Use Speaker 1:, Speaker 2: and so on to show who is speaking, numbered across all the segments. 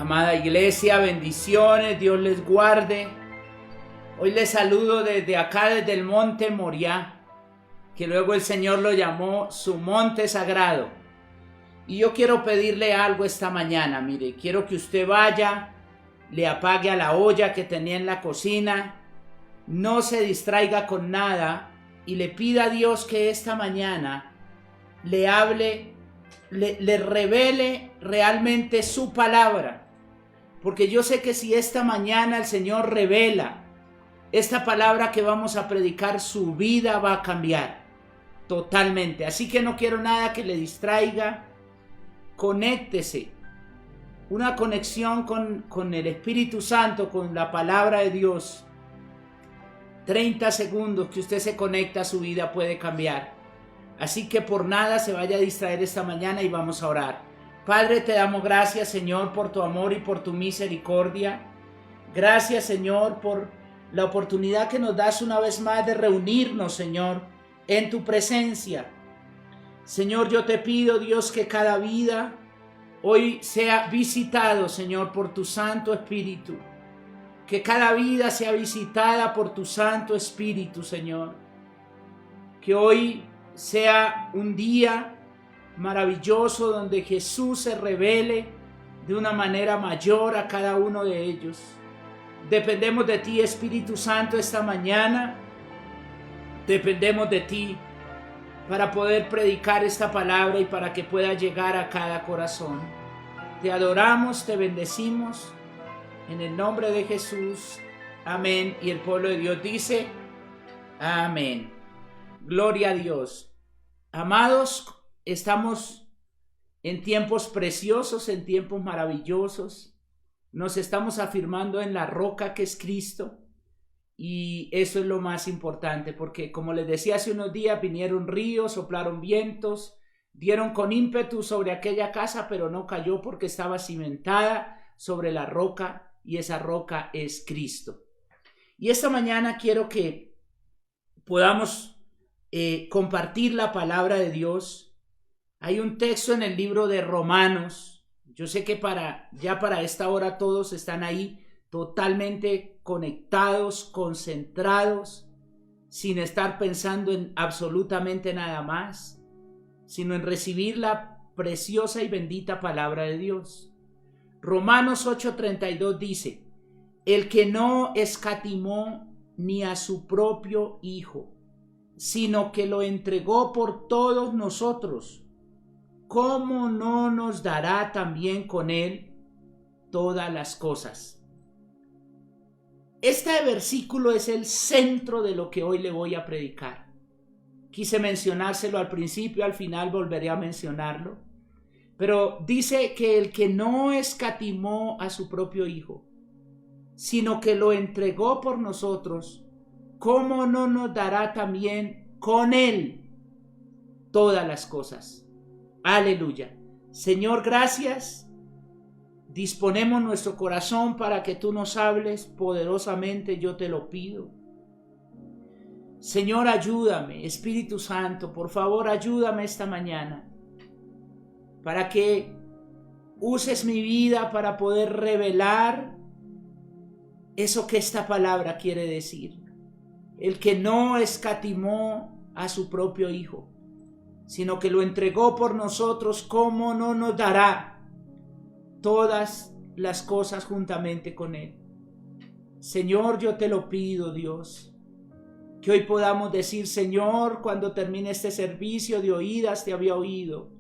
Speaker 1: Amada iglesia, bendiciones, Dios les guarde. Hoy les saludo desde acá, desde el monte Moriah, que luego el Señor lo llamó su monte sagrado. Y yo quiero pedirle algo esta mañana, mire, quiero que usted vaya, le apague a la olla que tenía en la cocina, no se distraiga con nada y le pida a Dios que esta mañana le hable, le revele realmente su palabra. Porque yo sé que si esta mañana el Señor revela esta palabra que vamos a predicar, su vida va a cambiar totalmente. Así que no quiero nada que le distraiga. Conéctese. Una conexión con el Espíritu Santo, con la palabra de Dios. 30 segundos que usted se conecta, su vida puede cambiar. Así que por nada se vaya a distraer esta mañana y vamos a orar. Padre, te damos gracias, Señor, por tu amor y por tu misericordia. Gracias, Señor, por la oportunidad que nos das una vez más de reunirnos, Señor, en tu presencia. Señor, yo te pido, Dios, que cada vida hoy sea visitado, Señor, por tu Santo Espíritu. Que cada vida sea visitada por tu Santo Espíritu, Señor. Que hoy sea un día maravilloso donde Jesús se revele de una manera mayor a cada uno de ellos. Dependemos de ti, Espíritu Santo, esta mañana. Dependemos de ti para poder predicar esta palabra y para que pueda llegar a cada corazón. Te adoramos, te bendecimos en el nombre de Jesús. Amén. Y el pueblo de Dios dice amén. Gloria a Dios. Amados, estamos en tiempos preciosos, en tiempos maravillosos. Nos estamos afirmando en la roca que es Cristo. Y eso es lo más importante, porque como les decía hace unos días, vinieron ríos, soplaron vientos, dieron con ímpetu sobre aquella casa, pero no cayó porque estaba cimentada sobre la roca, y esa roca es Cristo. Y esta mañana quiero que podamos compartir la palabra de Dios. Hay un texto en el libro de Romanos. Yo sé que ya para esta hora todos están ahí totalmente conectados, concentrados, sin estar pensando en absolutamente nada más, sino en recibir la preciosa y bendita palabra de Dios. Romanos 8:32 dice: el que no escatimó ni a su propio Hijo, sino que lo entregó por todos nosotros, ¿cómo no nos dará también con él todas las cosas? Este versículo es el centro de lo que hoy le voy a predicar. Quise mencionárselo al principio, al final volveré a mencionarlo. Pero dice que el que no escatimó a su propio Hijo, sino que lo entregó por nosotros, ¿cómo no nos dará también con él todas las cosas? Aleluya. Señor, gracias. Disponemos nuestro corazón para que tú nos hables poderosamente, yo te lo pido. Señor, ayúdame. Espíritu Santo, por favor, ayúdame esta mañana para que uses mi vida para poder revelar eso que esta palabra quiere decir. El que no escatimó a su propio Hijo, sino que lo entregó por nosotros, ¿cómo no nos dará todas las cosas juntamente con él? Señor, yo te lo pido, Dios, que hoy podamos decir: Señor, cuando termine este servicio, de oídas te había oído,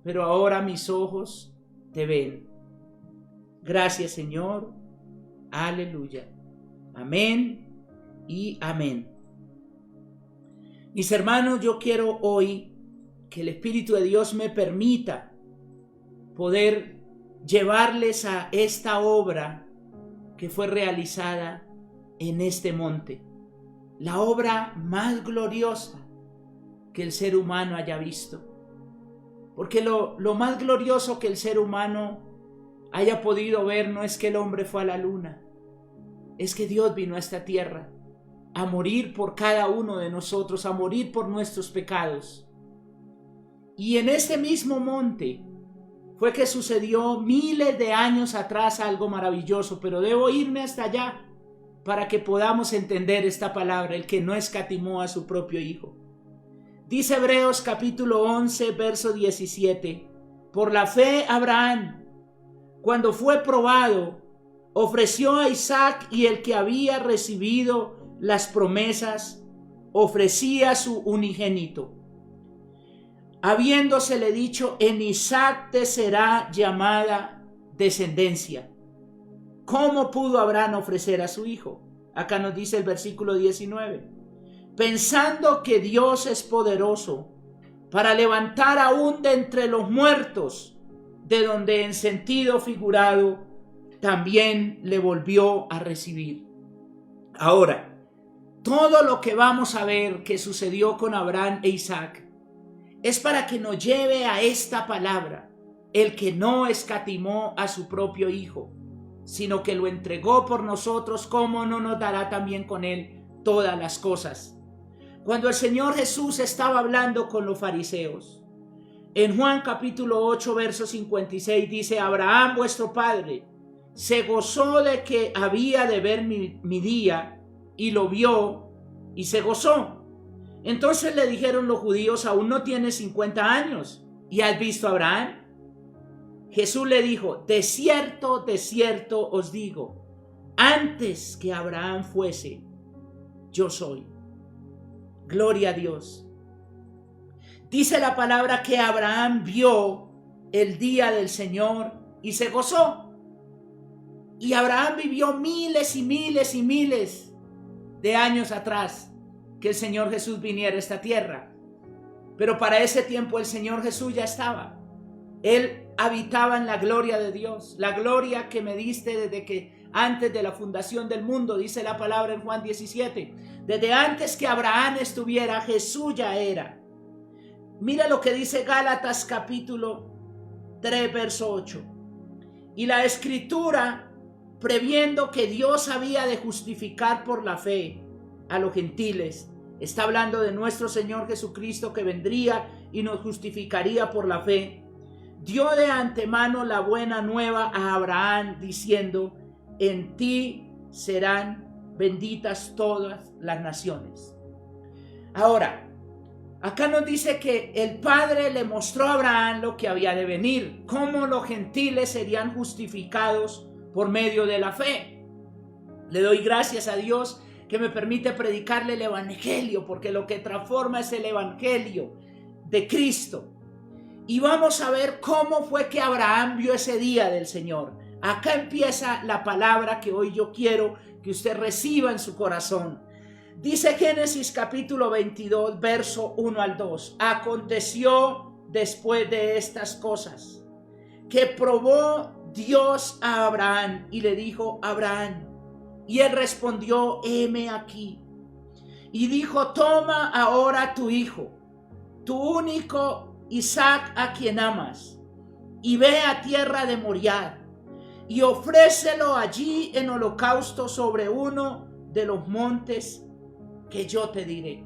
Speaker 1: pero ahora mis ojos te ven. Gracias, Señor. Aleluya. Amén y amén. Mis hermanos, yo quiero hoy que el Espíritu de Dios me permita poder llevarles a esta obra que fue realizada en este monte, la obra más gloriosa que el ser humano haya visto, porque lo más glorioso que el ser humano haya podido ver no es que el hombre fue a la luna, es que Dios vino a esta tierra a morir por cada uno de nosotros, a morir por nuestros pecados. Y en ese mismo monte fue que sucedió miles de años atrás algo maravilloso, pero debo irme hasta allá para que podamos entender esta palabra, el que no escatimó a su propio Hijo. Dice Hebreos capítulo 11, verso 17, por la fe Abraham, cuando fue probado, ofreció a Isaac, y el que había recibido las promesas ofrecía su unigénito, habiéndosele dicho: en Isaac te será llamada descendencia. ¿Cómo pudo Abraham ofrecer a su hijo? Acá nos dice el versículo 19. Pensando que Dios es poderoso para levantar aún de entre los muertos, de donde en sentido figurado también le volvió a recibir. Ahora, todo lo que vamos a ver que sucedió con Abraham e Isaac es para que nos lleve a esta palabra: el que no escatimó a su propio Hijo, sino que lo entregó por nosotros, ¿cómo no nos dará también con él todas las cosas? Cuando el Señor Jesús estaba hablando con los fariseos, en Juan capítulo 8, verso 56 dice: Abraham vuestro padre se gozó de que había de ver mi día, y lo vio y se gozó. Entonces le dijeron los judíos: aún no tienes 50 años y has visto a Abraham. Jesús le dijo: de cierto os digo, antes que Abraham fuese, yo soy. Gloria a Dios. Dice la palabra que Abraham vio el día del Señor y se gozó. Y Abraham vivió miles y miles y miles de años atrás que el Señor Jesús viniera a esta tierra. Pero para ese tiempo el Señor Jesús ya estaba. Él habitaba en la gloria de Dios, la gloria que me diste desde que antes de la fundación del mundo, dice la palabra en Juan 17. Desde antes que Abraham estuviera, Jesús ya era. Mira lo que dice Gálatas capítulo 3, verso 8. Y la Escritura, previendo que Dios había de justificar por la fe a los gentiles, está hablando de nuestro Señor Jesucristo, que vendría y nos justificaría por la fe, dio de antemano la buena nueva a Abraham, diciendo: en ti serán benditas todas las naciones. Ahora, acá nos dice que el Padre le mostró a Abraham lo que había de venir, cómo los gentiles serían justificados por medio de la fe. Le doy gracias a Dios que me permite predicarle el evangelio, porque lo que transforma es el evangelio de Cristo. Y vamos a ver cómo fue que Abraham vio ese día del Señor. Acá empieza la palabra que hoy yo quiero que usted reciba en su corazón. Dice Génesis capítulo 22, verso 1 al 2. Aconteció después de estas cosas que probó Dios a Abraham y le dijo: Abraham. Y él respondió: heme aquí. Y dijo: toma ahora tu hijo, tu único Isaac, a quien amas, y ve a tierra de Moriah, y ofrécelo allí en holocausto sobre uno de los montes que yo te diré.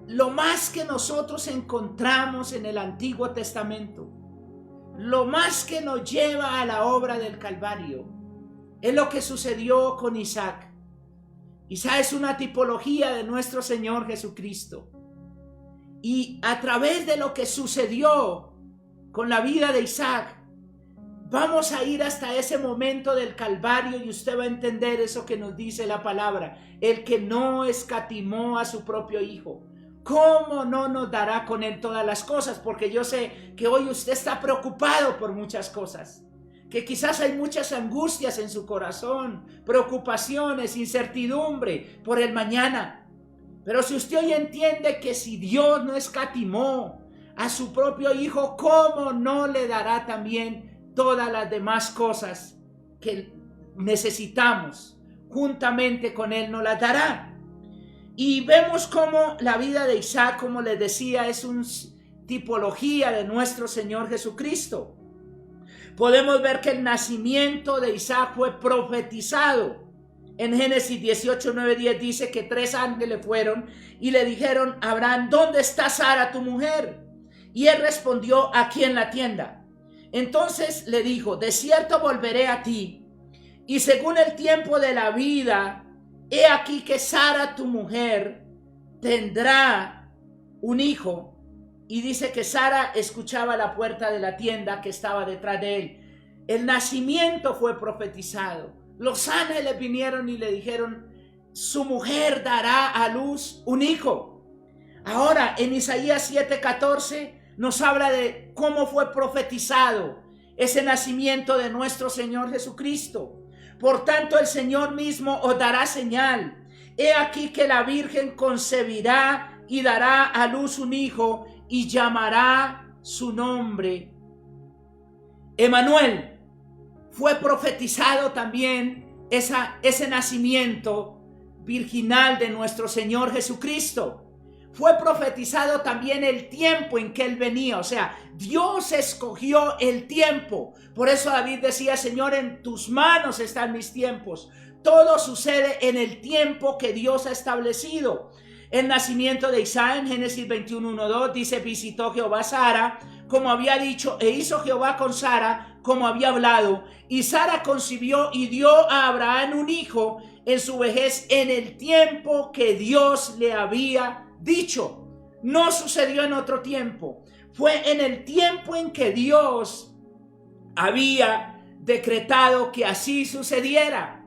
Speaker 1: Lo más que nosotros encontramos en el Antiguo Testamento, lo más que nos lleva a la obra del Calvario, es lo que sucedió con Isaac. Isaac es una tipología de nuestro Señor Jesucristo. Y a través de lo que sucedió con la vida de Isaac, vamos a ir hasta ese momento del Calvario y usted va a entender eso que nos dice la palabra: el que no escatimó a su propio Hijo, ¿cómo no nos dará con él todas las cosas? Porque yo sé que hoy usted está preocupado por muchas cosas, que quizás hay muchas angustias en su corazón, preocupaciones, incertidumbre por el mañana. Pero si usted hoy entiende que si Dios no escatimó a su propio Hijo, ¿cómo no le dará también todas las demás cosas que necesitamos? Juntamente con Él nos las dará. Y vemos cómo la vida de Isaac, como les decía, es una tipología de nuestro Señor Jesucristo. Podemos ver que el nacimiento de Isaac fue profetizado. En Génesis 18, 9, 10 dice que 3 ángeles fueron y le dijeron a Abraham: ¿dónde está Sara tu mujer? Y él respondió: aquí en la tienda. Entonces le dijo: de cierto volveré a ti, y según el tiempo de la vida, he aquí que Sara tu mujer tendrá un hijo. Y dice que Sara escuchaba la puerta de la tienda que estaba detrás de él. El nacimiento fue profetizado. Los ángeles vinieron y le dijeron: su mujer dará a luz un hijo. Ahora en Isaías 7:14 nos habla de cómo fue profetizado ese nacimiento de nuestro Señor Jesucristo. Por tanto, el Señor mismo os dará señal. He aquí que la Virgen concebirá y dará a luz un hijo, y llamará su nombre Emmanuel. Fue profetizado también ese nacimiento virginal de nuestro Señor Jesucristo. Fue profetizado también el tiempo en que Él venía. O sea, Dios escogió el tiempo. Por eso David decía: Señor, en tus manos están mis tiempos. Todo sucede en el tiempo que Dios ha establecido. El nacimiento de Isaac en Génesis 21:1-2 dice: visitó Jehová a Sara como había dicho, e hizo Jehová con Sara como había hablado. Y Sara concibió y dio a Abraham un hijo en su vejez, en el tiempo que Dios le había dicho. No sucedió en otro tiempo. Fue en el tiempo en que Dios había decretado que así sucediera.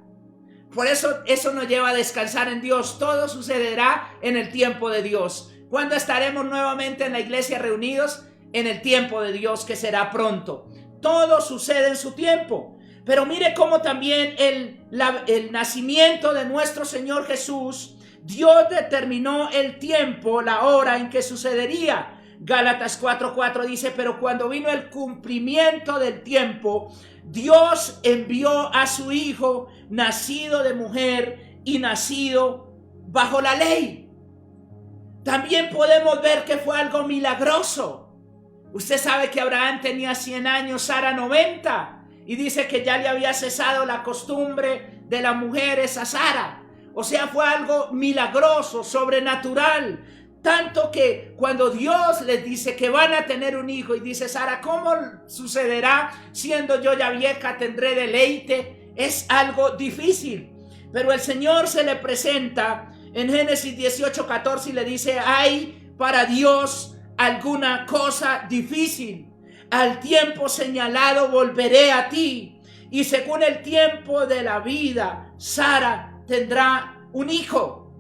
Speaker 1: Por eso nos lleva a descansar en Dios. Todo sucederá en el tiempo de Dios. ¿Cuándo estaremos nuevamente en la iglesia reunidos? En el tiempo de Dios, que será pronto. Todo sucede en su tiempo. Pero mire cómo también el nacimiento de nuestro Señor Jesús, Dios determinó el tiempo, la hora en que sucedería. Gálatas 4:4 dice: pero cuando vino el cumplimiento del tiempo, Dios envió a su Hijo, nacido de mujer y nacido bajo la ley. También podemos ver que fue algo milagroso. Usted sabe que Abraham tenía 100 años, Sara 90, y dice que ya le había cesado la costumbre de las mujeres a Sara. O sea, fue algo milagroso, sobrenatural. Tanto que cuando Dios les dice que van a tener un hijo, y dice Sara: ¿cómo sucederá siendo yo ya vieja? ¿Tendré deleite? Es algo difícil. Pero el Señor se le presenta en Génesis 18:14 y le dice: ¿hay para Dios alguna cosa difícil? Al tiempo señalado volveré a ti, y según el tiempo de la vida, Sara tendrá un hijo.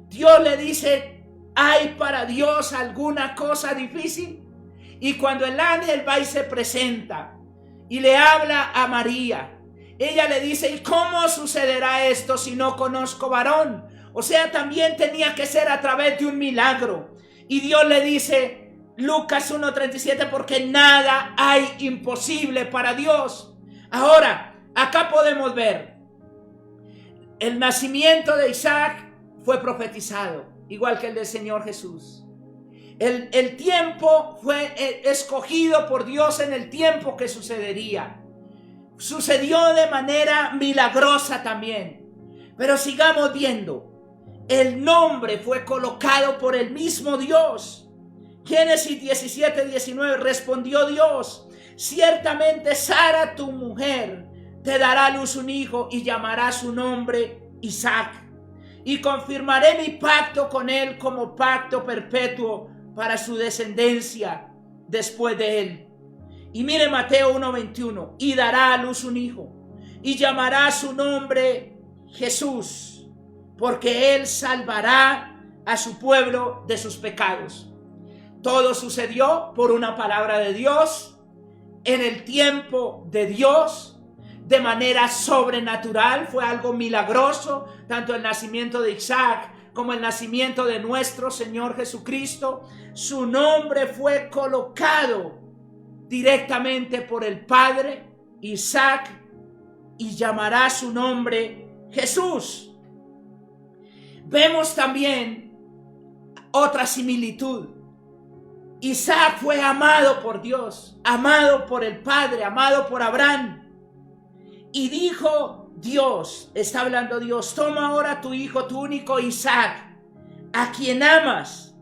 Speaker 1: Dios le dice: ¿hay para Dios alguna cosa difícil? Y cuando el ángel va y se presenta y le habla a María, ella le dice: ¿y cómo sucederá esto si no conozco varón? O sea, también tenía que ser a través de un milagro. Y Dios le dice, Lucas 1:37, porque nada hay imposible para Dios. Ahora, acá podemos ver el nacimiento de Isaac fue profetizado, igual que el del Señor Jesús. El tiempo fue escogido por Dios en el tiempo que sucedería. Sucedió de manera milagrosa también. Pero sigamos viendo. El nombre fue colocado por el mismo Dios. Génesis 17:19, respondió Dios: ciertamente Sara tu mujer te dará a luz un hijo y llamará su nombre Isaac. Y confirmaré mi pacto con él como pacto perpetuo para su descendencia después de él. Y mire Mateo 1:21, y dará a luz un hijo y llamará su nombre Jesús, porque él salvará a su pueblo de sus pecados. Todo sucedió por una palabra de Dios, en el tiempo de Dios, de manera sobrenatural. Fue algo milagroso, tanto el nacimiento de Isaac como el nacimiento de nuestro Señor Jesucristo. Su nombre fue colocado directamente por el Padre, Isaac, y llamará su nombre Jesús. Vemos también otra similitud. Isaac fue amado por Dios, amado por el Padre, amado por Abraham. Y dijo Dios, está hablando Dios: toma ahora tu hijo, tu único Isaac, a quien amas,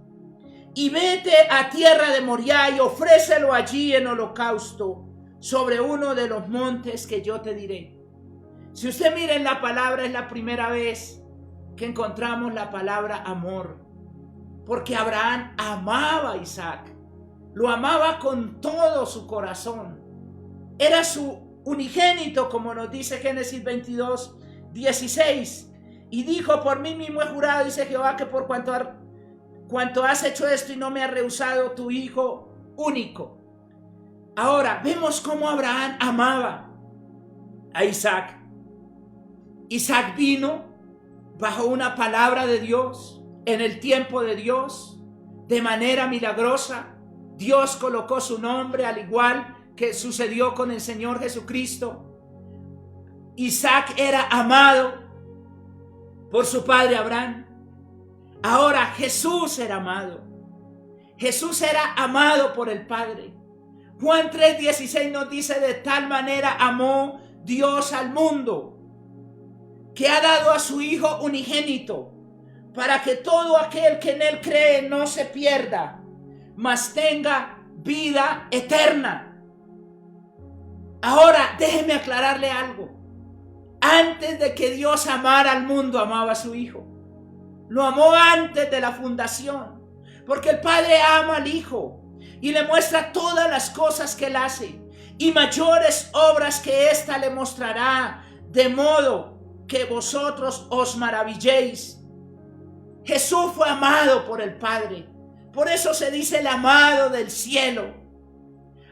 Speaker 1: y vete a tierra de Moriah y ofrécelo allí en holocausto sobre uno de los montes que yo te diré. Si usted mira en la palabra, es la primera vez que encontramos la palabra amor, porque Abraham amaba a Isaac, lo amaba con todo su corazón, era su unigénito, como nos dice Génesis 22, 16, y dijo: por mí mismo he jurado, dice Jehová, que por cuanto has hecho esto y no me has rehusado tu hijo único. Ahora vemos cómo Abraham amaba a Isaac. Isaac vino bajo una palabra de Dios, en el tiempo de Dios, de manera milagrosa. Dios colocó su nombre, al igual que sucedió con el Señor Jesucristo. Isaac era amado por su padre Abraham. Ahora Jesús era amado. Jesús era amado por el Padre. Juan 3:16 nos dice: de tal manera amó Dios al mundo, que ha dado a su Hijo unigénito, para que todo aquel que en él cree no se pierda, mas tenga vida eterna. Ahora déjeme aclararle algo. Antes de que Dios amara al mundo, amaba a su Hijo. Lo amó antes de la fundación, porque el Padre ama al Hijo y le muestra todas las cosas que él hace, y mayores obras que ésta le mostrará, de modo que vosotros os maravilléis. Jesús fue amado por el Padre, por eso se dice el amado del cielo.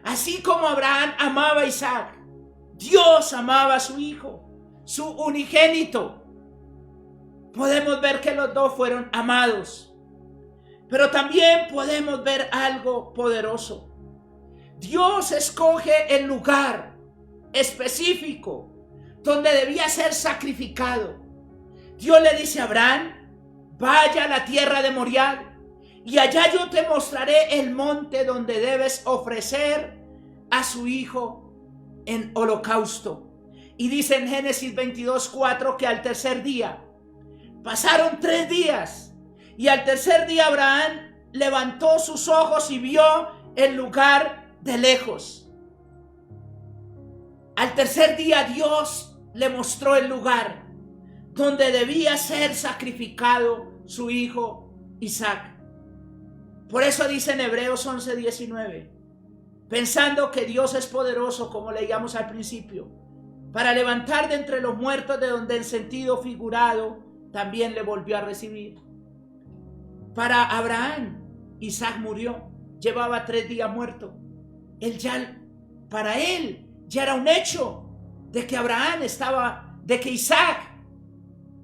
Speaker 1: Así como Abraham amaba a Isaac, Dios amaba a su Hijo, su unigénito. Podemos ver que los dos fueron amados, pero también podemos ver algo poderoso. Dios escoge el lugar específico donde debía ser sacrificado. Dios le dice a Abraham: vaya a la tierra de Moriah y allá yo te mostraré el monte donde debes ofrecer a su hijo en holocausto. Y dice en Génesis 22:4 que al tercer día, pasaron 3 días, y al tercer día Abraham levantó sus ojos y vio el lugar de lejos. Al tercer día Dios le mostró el lugar donde debía ser sacrificado su hijo Isaac. Por eso dice en Hebreos 11:19, pensando que Dios es poderoso, como leíamos al principio, para levantar de entre los muertos, de donde en sentido figurado también le volvió a recibir. Para Abraham, Isaac murió, llevaba 3 días muerto. Para él ya era un hecho de que Isaac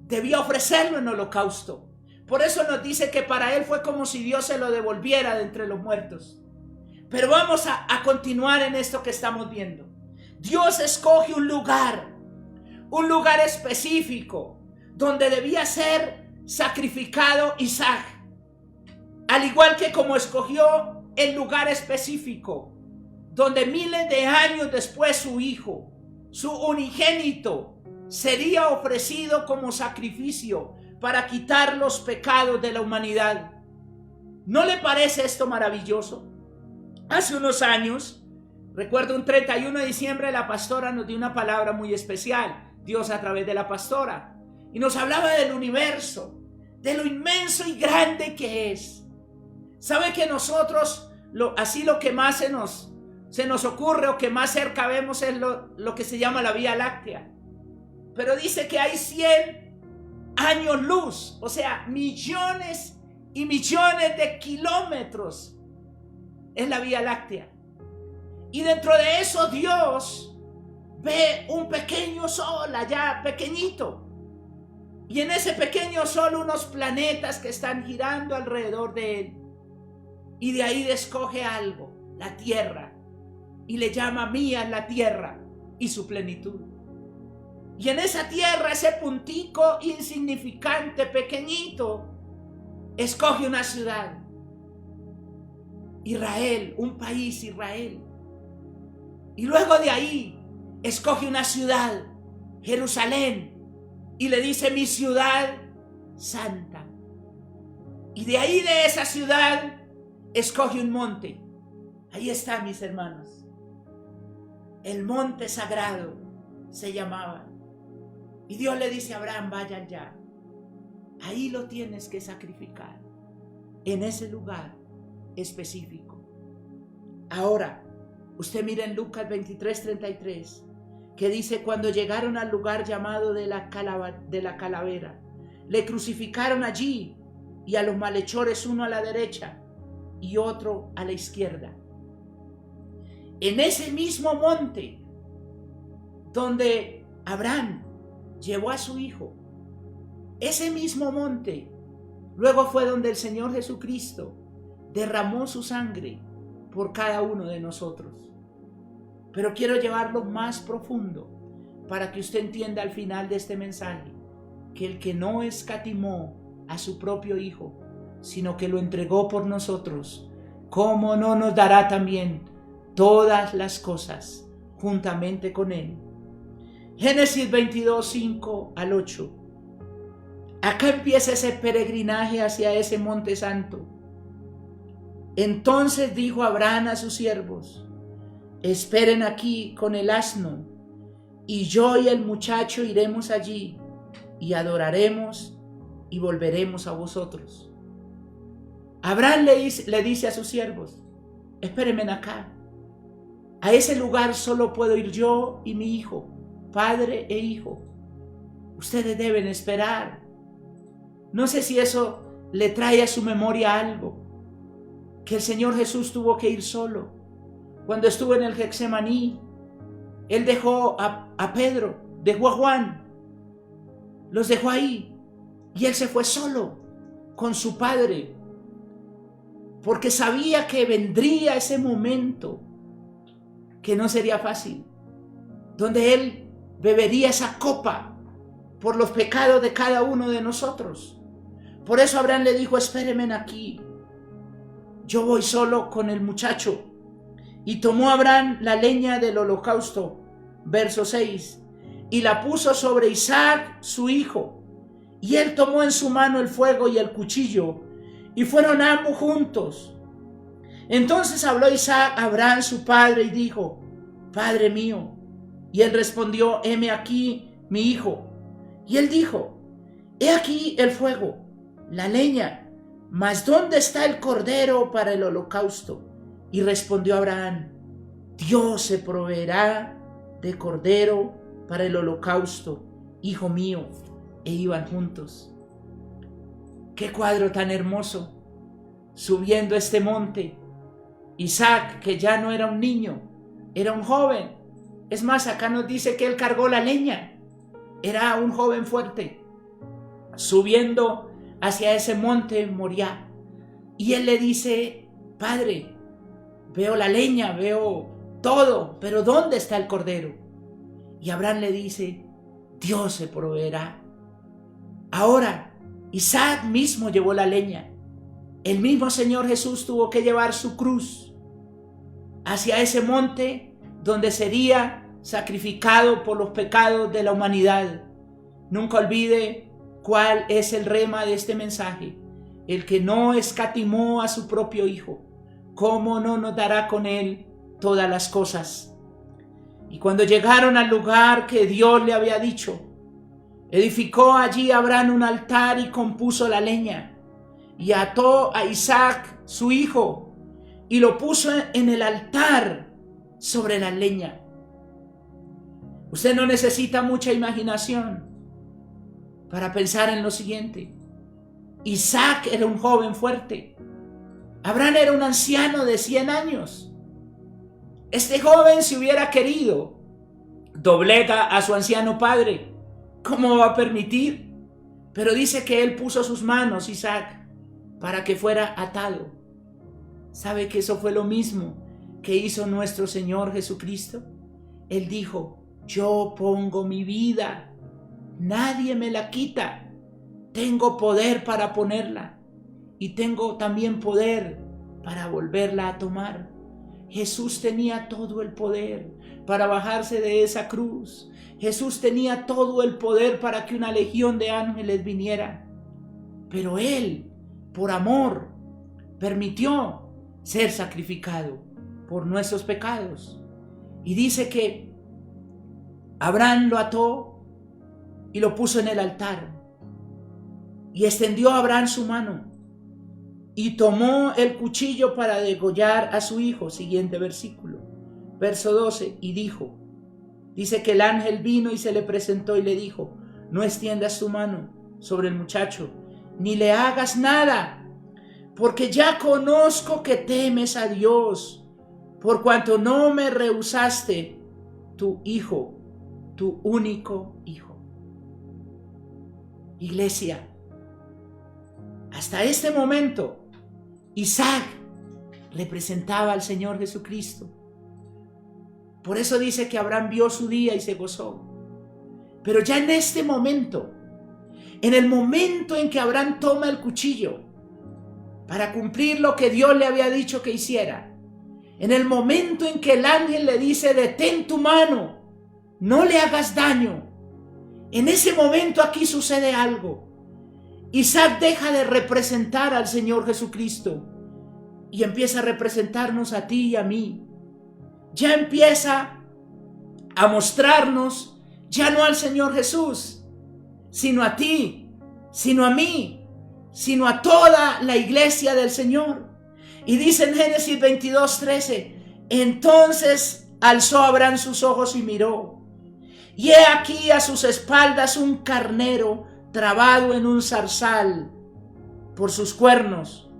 Speaker 1: debía ofrecerlo en holocausto. Por eso nos dice que para él fue como si Dios se lo devolviera de entre los muertos. Pero vamos a continuar en esto que estamos viendo. Dios escoge un lugar específico donde debía ser sacrificado Isaac, al igual que como escogió el lugar específico donde miles de años después su hijo, su unigénito, sería ofrecido como sacrificio para quitar los pecados de la humanidad. ¿No le parece esto maravilloso? Hace unos años, recuerdo un 31 de diciembre, la pastora nos dio una palabra muy especial, Dios a través de la pastora, y nos hablaba del universo, de lo inmenso y grande que es. ¿Sabe que nosotros, lo que más se nos ocurre o que más cerca vemos es lo que se llama la Vía Láctea? Pero dice que hay 100 años luz, o sea, millones y millones de kilómetros es la Vía Láctea. Y dentro de eso Dios ve un pequeño sol allá, pequeñito. Y en ese pequeño sol unos planetas que están girando alrededor de él. Y de ahí escoge algo, la Tierra. Y le llama mía la Tierra y su plenitud. Y en esa Tierra, ese puntico insignificante, pequeñito, escoge una ciudad. Israel, un país, Israel. Y luego de ahí escoge una ciudad, Jerusalén, y le dice mi ciudad santa. Y de ahí, de esa ciudad, escoge un monte. Ahí está, mis hermanos. El monte sagrado se llamaba. Y Dios le dice a Abraham, vaya allá. Ahí lo tienes que sacrificar. En ese lugar específico. Ahora, usted mira en Lucas 23:33, que dice, cuando llegaron al lugar llamado de la calavera, le crucificaron allí y a los malhechores, uno a la derecha y otro a la izquierda. En ese mismo monte donde Abraham llevó a su hijo, ese mismo monte, luego fue donde el Señor Jesucristo derramó su sangre por cada uno de nosotros. Pero quiero llevarlo más profundo para que usted entienda al final de este mensaje que el que no escatimó a su propio hijo, sino que lo entregó por nosotros, ¿cómo no nos dará también todas las cosas juntamente con él? Génesis 22, 5 al 8. Acá empieza ese peregrinaje hacia ese monte santo. Entonces dijo Abraham a sus siervos, esperen aquí con el asno, y yo y el muchacho iremos allí, y adoraremos, y volveremos a vosotros. Abraham le dice a sus siervos, espérenme acá. A ese lugar solo puedo ir yo y mi hijo, padre e hijo. Ustedes deben esperar. No sé si eso le trae a su memoria algo, que el Señor Jesús tuvo que ir solo. Cuando estuvo en el Getsemaní, Él dejó a Pedro, dejó a Juan, los dejó ahí, y Él se fue solo con su Padre, porque sabía que vendría ese momento que no sería fácil, donde Él bebería esa copa por los pecados de cada uno de nosotros. Por eso Abraham le dijo, espérenme aquí, yo voy solo con el muchacho. Y tomó Abraham la leña del holocausto, verso 6, y la puso sobre Isaac su hijo, y él tomó en su mano el fuego y el cuchillo, y fueron ambos juntos. Entonces habló Isaac a Abraham su padre y dijo, Padre mío. Y él respondió, heme aquí mi hijo. Y él dijo, he aquí el fuego, la leña, mas ¿dónde está el cordero para el holocausto? Y respondió Abraham, Dios se proveerá de cordero para el holocausto, hijo mío. E iban juntos. Qué cuadro tan hermoso, subiendo este monte. Isaac, que ya no era un niño, era un joven. Es más, acá nos dice que él cargó la leña. Era un joven fuerte, subiendo hacia ese monte Moriah. Y él le dice, Padre, veo la leña, veo todo, pero ¿dónde está el cordero? Y Abraham le dice, Dios se proveerá. Ahora, Isaac mismo llevó la leña. El mismo Señor Jesús tuvo que llevar su cruz hacia ese monte donde sería sacrificado por los pecados de la humanidad. Nunca olvide cuál es el rema de este mensaje. El que no escatimó a su propio hijo, ¿cómo no nos dará con él todas las cosas? Y cuando llegaron al lugar que Dios le había dicho, edificó allí Abraham un altar y compuso la leña, y ató a Isaac su hijo, y lo puso en el altar sobre la leña. Usted no necesita mucha imaginación para pensar en lo siguiente. Isaac era un joven fuerte. Abraham era un anciano de 100 años. Este joven, si hubiera querido, doblega a su anciano padre. ¿Cómo va a permitir? Pero dice que él puso sus manos, Isaac, para que fuera atado. ¿Sabe que eso fue lo mismo que hizo nuestro Señor Jesucristo? Él dijo, yo pongo mi vida, nadie me la quita. Tengo poder para ponerla y tengo también poder para volverla a tomar. Jesús tenía todo el poder para bajarse de esa cruz. Jesús tenía todo el poder para que una legión de ángeles viniera. Pero Él, por amor, permitió ser sacrificado por nuestros pecados. Y dice que Abraham lo ató y lo puso en el altar. Y extendió a Abraham su mano y tomó el cuchillo para degollar a su hijo. Siguiente versículo, verso 12, y dice que el ángel vino y se le presentó y le dijo: no extiendas tu mano sobre el muchacho, ni le hagas nada, porque ya conozco que temes a Dios, por cuanto no me rehusaste tu hijo, tu único hijo. Iglesia, hasta este momento Isaac representaba al Señor Jesucristo. Por eso dice que Abraham vio su día y se gozó. Pero ya en este momento, en el momento en que Abraham toma el cuchillo para cumplir lo que Dios le había dicho que hiciera, en el momento en que el ángel le dice: detén tu mano, no le hagas daño, en ese momento aquí sucede algo. Isaac deja de representar al Señor Jesucristo y empieza a representarnos a ti y a mí. Ya empieza a mostrarnos ya no al Señor Jesús, sino a ti, sino a mí, sino a toda la iglesia del Señor. Y dice en Génesis 22:13: entonces alzó Abraham sus ojos y miró, y he aquí a sus espaldas un carnero trabado en un zarzal por sus cuernos.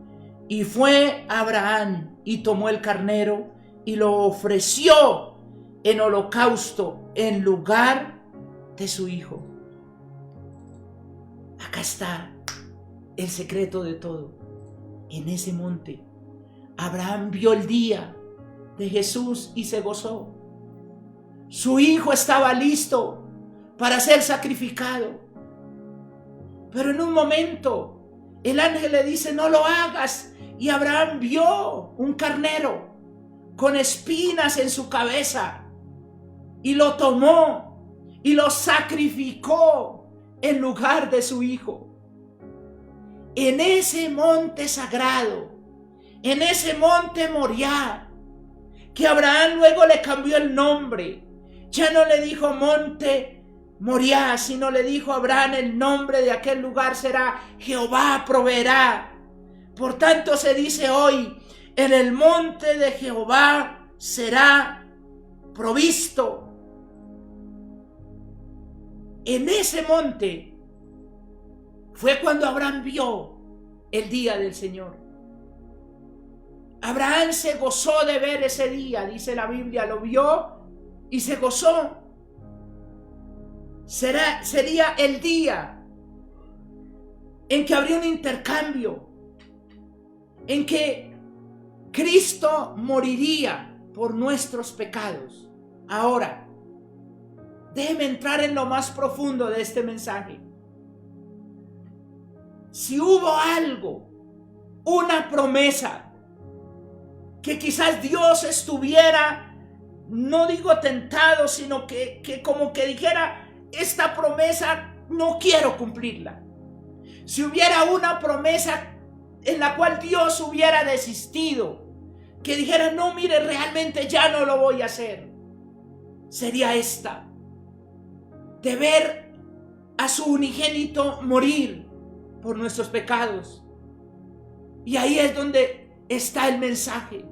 Speaker 1: Y fue Abraham y tomó el carnero y lo ofreció en holocausto en lugar de su hijo. Acá está el secreto de todo. En ese monte Abraham vio el día de Jesús y se gozó. Su hijo estaba listo para ser sacrificado. Pero en un momento el ángel le dice: no lo hagas. Y Abraham vio un carnero con espinas en su cabeza y lo tomó y lo sacrificó en lugar de su hijo. En ese monte sagrado, en ese monte Moriah, que Abraham luego le cambió el nombre. Ya no le dijo monte Moriah, sino le dijo a Abraham: el nombre de aquel lugar será Jehová proveerá. Por tanto se dice hoy: en el monte de Jehová será provisto. En ese monte fue cuando Abraham vio el día del Señor. Abraham se gozó de ver ese día, dice la Biblia, lo vio y se gozó. Sería el día en que habría un intercambio, en que Cristo moriría por nuestros pecados. Ahora, déjeme entrar en lo más profundo de este mensaje. Si hubo algo, una promesa, que quizás Dios estuviera, no digo tentado, sino que como que dijera: esta promesa no quiero cumplirla. Si hubiera una promesa en la cual Dios hubiera desistido, que dijera: no, mire, realmente ya no lo voy a hacer, sería esta: de ver a su unigénito morir por nuestros pecados. Y ahí es donde está el mensaje.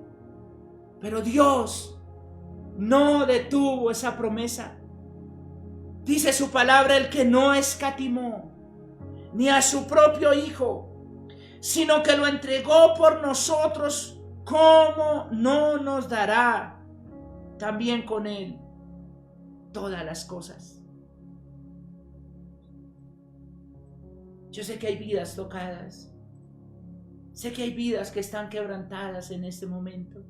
Speaker 1: Pero Dios no detuvo esa promesa. Dice su palabra: el que no escatimó ni a su propio hijo, sino que lo entregó por nosotros, ¿cómo no nos dará también con él todas las cosas? Yo sé que hay vidas tocadas. Sé que hay vidas que están quebrantadas en este momento.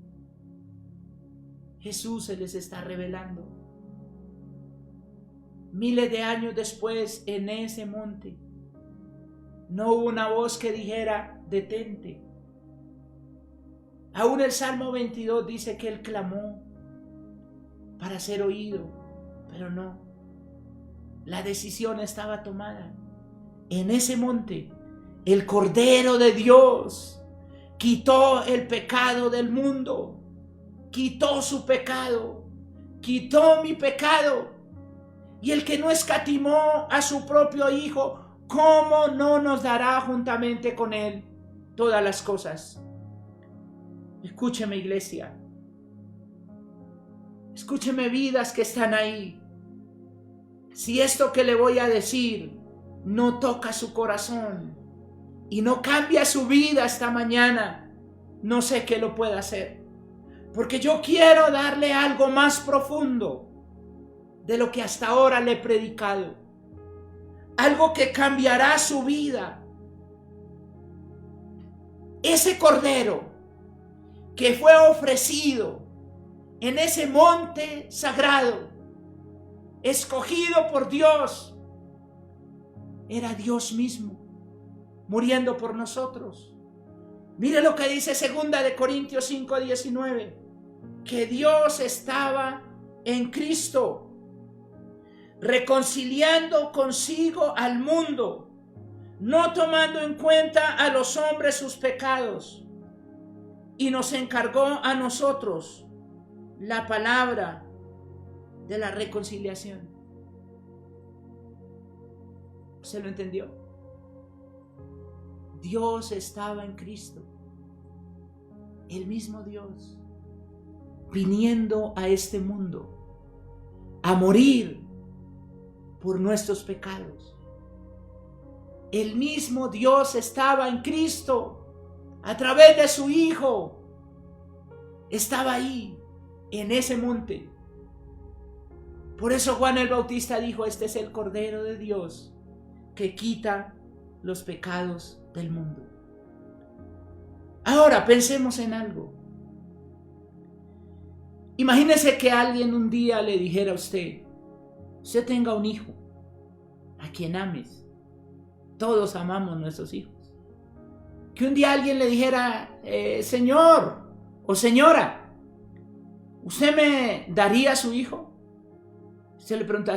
Speaker 1: Jesús se les está revelando. Miles de años después, en ese monte, no hubo una voz que dijera: detente. Aún el Salmo 22 dice que él clamó para ser oído, pero no. La decisión estaba tomada. En ese monte, el Cordero de Dios, quitó el pecado del mundo, quitó su pecado, quitó mi pecado. Y el que no escatimó a su propio Hijo, ¿cómo no nos dará juntamente con Él todas las cosas? Escúcheme, iglesia. Escúcheme, vidas que están ahí. Si esto que le voy a decir no toca su corazón y no cambia su vida esta mañana, no sé qué lo pueda hacer. Porque yo quiero darle algo más profundo de lo que hasta ahora le he predicado. Algo que cambiará su vida. Ese cordero que fue ofrecido en ese monte sagrado, escogido por Dios, era Dios mismo muriendo por nosotros. Mire lo que dice 2 Corintios 5:19, que Dios estaba en Cristo, reconciliando consigo al mundo, no tomando en cuenta a los hombres sus pecados, y nos encargó a nosotros la palabra de la reconciliación. ¿Se lo entendió? Dios estaba en Cristo, el mismo Dios, viniendo a este mundo a morir por nuestros pecados. El mismo Dios estaba en Cristo a través de su Hijo. Estaba ahí, en ese monte. Por eso Juan el Bautista dijo: este es el Cordero de Dios que quita los pecados del mundo. Ahora pensemos en algo. Imagínese que alguien un día le dijera a usted: usted tenga un hijo a quien ames. Todos amamos nuestros hijos. Que un día alguien le dijera: señor o señora, ¿usted me daría a su hijo? Usted le pregunta: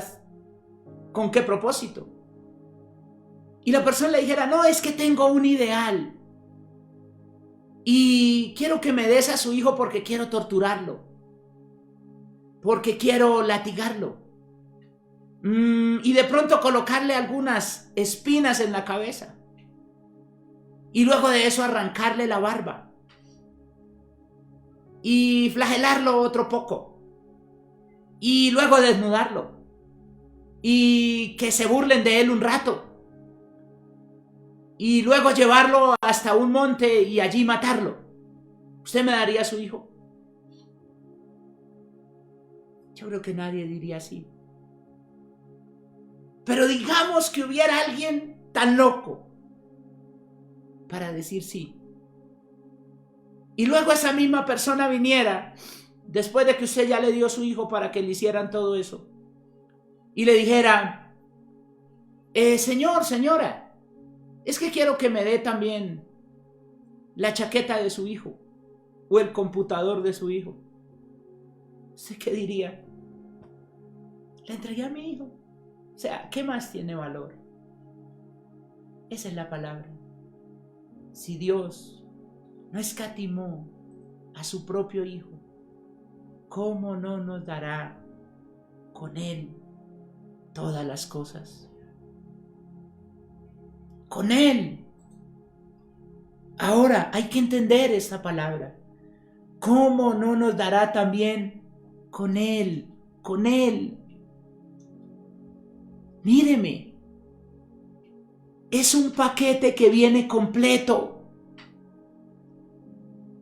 Speaker 1: ¿con qué propósito? Y la persona le dijera: no, es que tengo un ideal y quiero que me des a su hijo porque quiero torturarlo, porque quiero latigarlo, y de pronto colocarle algunas espinas en la cabeza, y luego de eso arrancarle la barba y flagelarlo otro poco, y luego desnudarlo y que se burlen de él un rato, y luego llevarlo hasta un monte y allí matarlo. ¿Usted me daría a su hijo? Yo creo que nadie diría así. Pero digamos que hubiera alguien tan loco para decir sí. Y luego esa misma persona viniera, después de que usted ya le dio a su hijo para que le hicieran todo eso, y le dijera: señor, señora, es que quiero que me dé también la chaqueta de su hijo o el computador de su hijo. ¿Usted qué diría? Le entregué a mi hijo. O sea, ¿qué más tiene valor? Esa es la palabra. Si Dios no escatimó a su propio Hijo, ¿cómo no nos dará con Él todas las cosas? Con Él. Ahora hay que entender esta palabra. ¿Cómo no nos dará también con Él? Con Él. Míreme. Es un paquete que viene completo.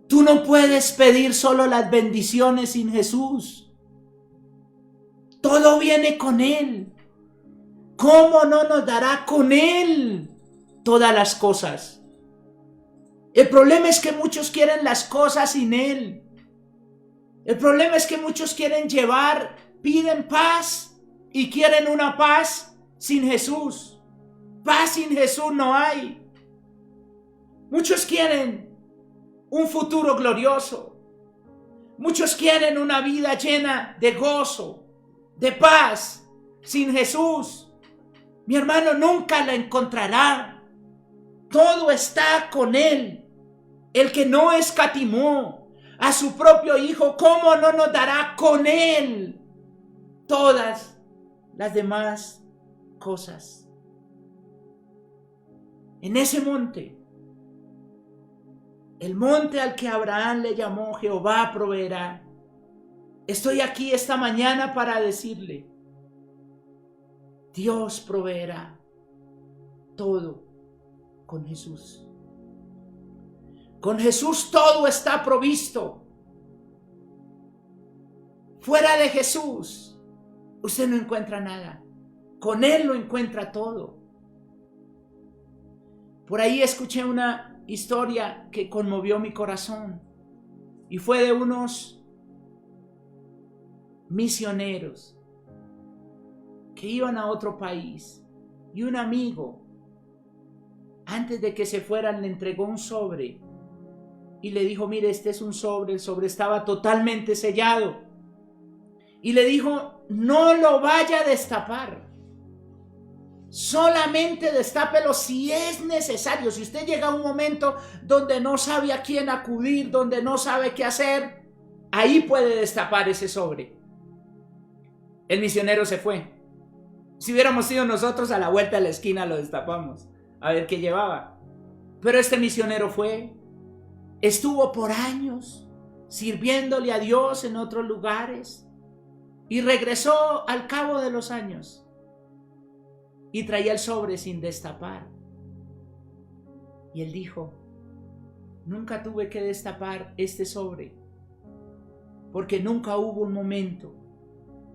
Speaker 1: Tú no puedes pedir solo las bendiciones sin Jesús. Todo viene con Él. ¿Cómo no nos dará con Él todas las cosas? El problema es que muchos quieren las cosas sin Él. El problema es que muchos quieren piden paz y quieren una paz sin Jesús. Paz sin Jesús no hay. Muchos quieren un futuro glorioso. Muchos quieren una vida llena de gozo, de paz. Sin Jesús, mi hermano, nunca la encontrará. Todo está con Él. El que no escatimó a su propio Hijo, ¿cómo no nos dará con Él todas las demás cosas? En ese monte, el monte al que Abraham le llamó Jehová proveerá. Estoy aquí esta mañana para decirle, Dios proveerá todo con Jesús. Con Jesús todo está provisto. Fuera de Jesús, usted no encuentra nada. Con Él lo encuentra todo. Por ahí escuché una historia que conmovió mi corazón. Y fue de unos misioneros que iban a otro país. Y un amigo, antes de que se fueran, le entregó un sobre. Y le dijo, mire, este es un sobre. El sobre estaba totalmente sellado. Y le dijo, no lo vaya a destapar. Solamente destápelo si es necesario. Si usted llega a un momento donde no sabe a quién acudir, donde no sabe qué hacer, ahí puede destapar ese sobre. El misionero se fue. Si hubiéramos sido nosotros, a la vuelta de la esquina lo destapamos, a ver qué llevaba. Pero este misionero fue, estuvo por años sirviéndole a Dios en otros lugares y regresó al cabo de los años. Y traía el sobre sin destapar. Y él dijo, nunca tuve que destapar este sobre, porque nunca hubo un momento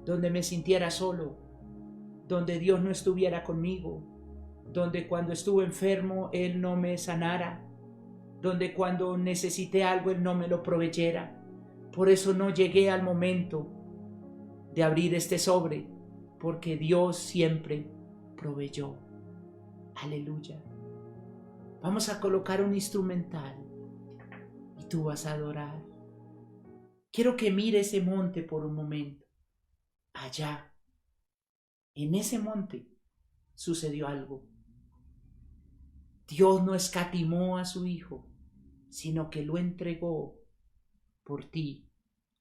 Speaker 1: donde me sintiera solo, donde Dios no estuviera conmigo, donde cuando estuve enfermo Él no me sanara, donde cuando necesité algo Él no me lo proveyera. Por eso no llegué al momento de abrir este sobre, porque Dios siempre proveyó. Aleluya. Vamos a colocar un instrumental y tú vas a adorar. Quiero que mire ese monte por un momento. Allá, en ese monte, sucedió algo. Dios no escatimó a su Hijo, sino que lo entregó por ti.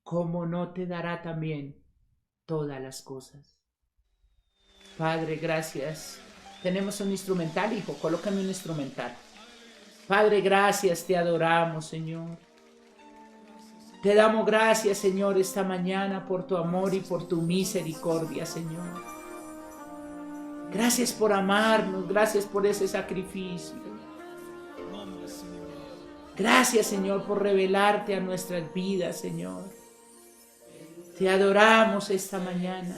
Speaker 1: ¿Cómo no te dará también todas las cosas? Padre, gracias. Tenemos un instrumental, hijo. Colócame un instrumental. Padre, gracias. Te adoramos, Señor. Te damos gracias, Señor, esta mañana por tu amor y por tu misericordia, Señor. Gracias por amarnos. Gracias por ese sacrificio. Gracias, Señor, por revelarte a nuestras vidas, Señor. Te adoramos esta mañana.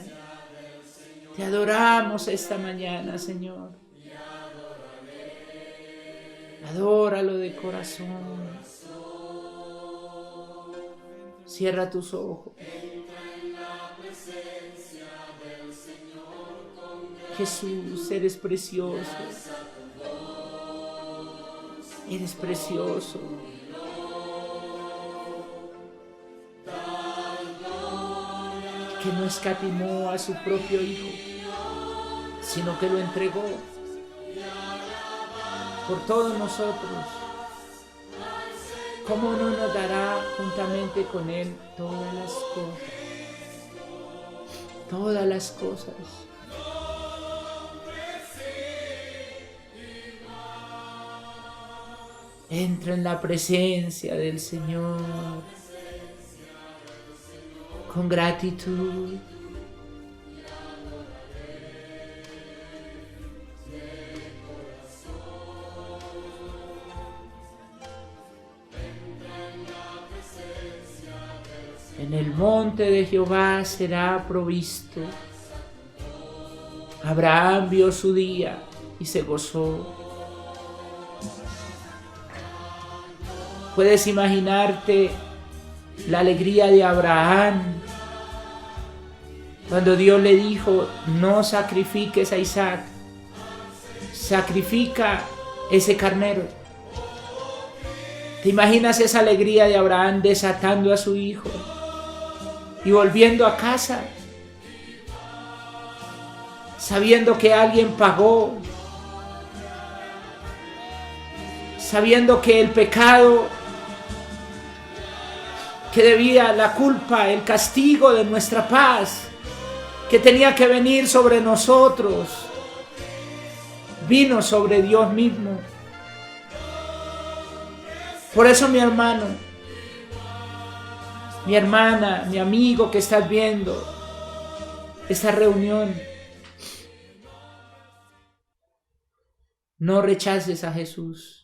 Speaker 1: Te adoramos esta mañana, Señor. Adóralo de corazón. Cierra tus ojos. Jesús, eres precioso. Eres precioso. Que no escatimó a su propio Hijo, sino que lo entregó por todos nosotros. ¿Cómo no nos dará juntamente con Él todas las cosas? Todas las cosas. Entra en la presencia del Señor con gratitud. En el monte de Jehová será provisto. Abraham vio su día y se gozó. Puedes imaginarte la alegría de Abraham cuando Dios le dijo: no sacrifiques a Isaac, sacrifica ese carnero. ¿Te imaginas esa alegría de Abraham desatando a su hijo y volviendo a casa, sabiendo que alguien pagó, sabiendo que el pecado que debía la culpa, el castigo de nuestra paz, que tenía que venir sobre nosotros, vino sobre Dios mismo. Por eso, mi hermano, mi hermana, mi amigo que estás viendo esta reunión, no rechaces a Jesús.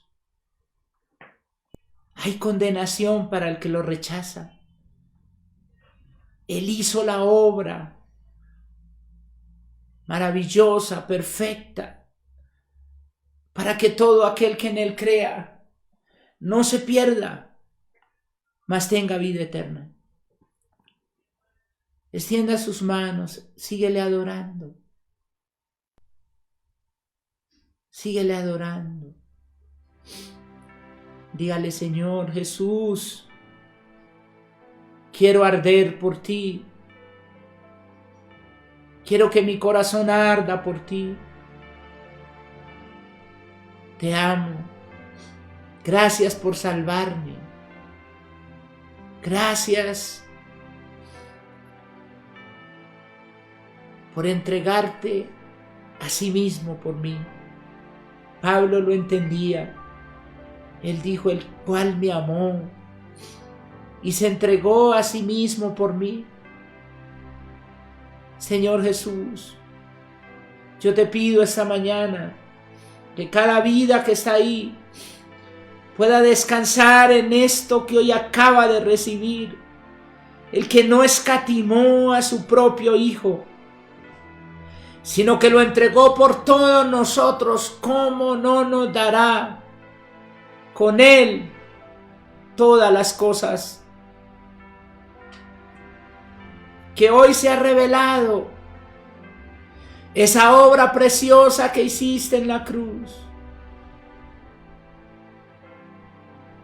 Speaker 1: Hay condenación para el que lo rechaza. Él hizo la obra maravillosa, perfecta, para que todo aquel que en él crea no se pierda, mas tenga vida eterna. Extienda sus manos, síguele adorando. Síguele adorando. Dígale: Señor Jesús, quiero arder por ti. Quiero que mi corazón arda por ti. Te amo. Gracias por salvarme. Gracias por entregarte a sí mismo por mí. Pablo lo entendía. Él dijo: el cual me amó y se entregó a sí mismo por mí. Señor Jesús, yo te pido esta mañana que cada vida que está ahí pueda descansar en esto que hoy acaba de recibir. El que no escatimó a su propio Hijo, sino que lo entregó por todos nosotros, ¿cómo no nos dará con Él todas las cosas? Que hoy se ha revelado esa obra preciosa que hiciste en la cruz.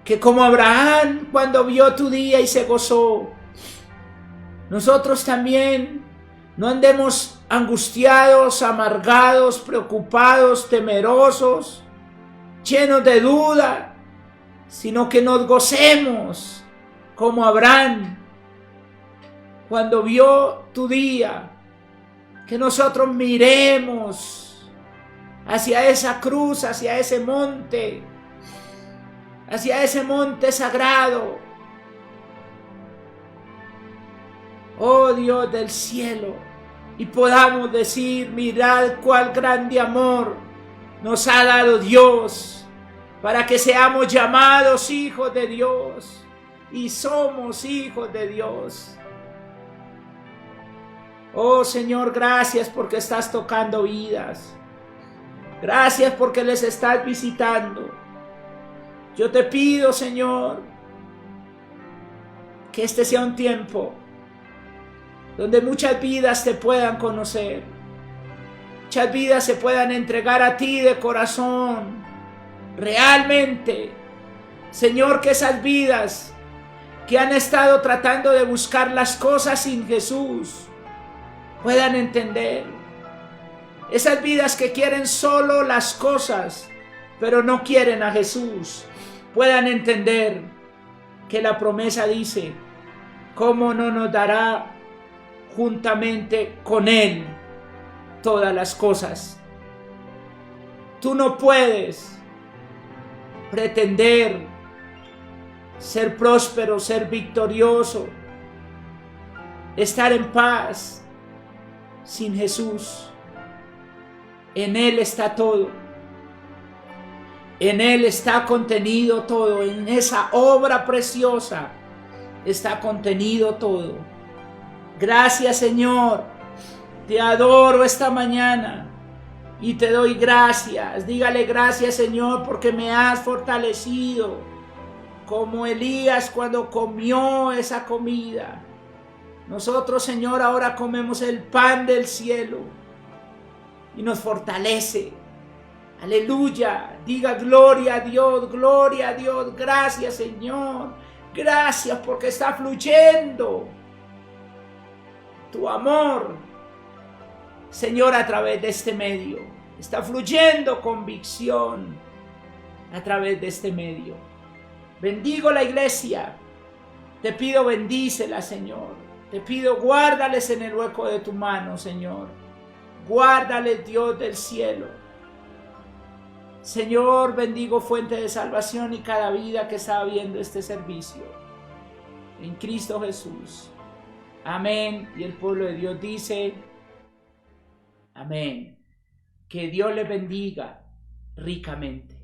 Speaker 1: Que como Abraham cuando vio tu día y se gozó, nosotros también no andemos angustiados, amargados, preocupados, temerosos, llenos de duda, sino que nos gocemos como Abraham cuando vio tu día. Que nosotros miremos hacia esa cruz, hacia ese monte sagrado. Oh Dios del cielo, y podamos decir: mirad cuál grande amor nos ha dado Dios para que seamos llamados hijos de Dios, y somos hijos de Dios. Oh Señor, gracias porque estás tocando vidas. Gracias porque les estás visitando. Yo te pido, Señor, que este sea un tiempo donde muchas vidas te puedan conocer. Muchas vidas se puedan entregar a ti de corazón. Realmente, Señor, que esas vidas que han estado tratando de buscar las cosas sin Jesús puedan entender. Esas vidas que quieren solo las cosas, pero no quieren a Jesús, puedan entender que la promesa dice: ¿cómo no nos dará juntamente con Él todas las cosas? Tú no puedes pretender ser próspero, ser victorioso, estar en paz sin Jesús. En Él está todo. En Él está contenido todo. En esa obra preciosa está contenido todo. Gracias, Señor. Te adoro esta mañana y te doy gracias. Dígale: gracias, Señor, porque me has fortalecido como Elías cuando comió esa comida. Nosotros, Señor, ahora comemos el pan del cielo y nos fortalece. Aleluya. Diga: gloria a Dios, gloria a Dios. Gracias, Señor. Gracias porque está fluyendo tu amor, Señor, a través de este medio. Está fluyendo convicción a través de este medio. Bendigo la iglesia. Te pido bendícela, Señor. Te pido guárdales en el hueco de tu mano, Señor. Guárdales, Dios del cielo. Señor, bendigo Fuente de Salvación y cada vida que está viendo este servicio. En Cristo Jesús. Amén. Y el pueblo de Dios dice, amén. Que Dios les bendiga ricamente.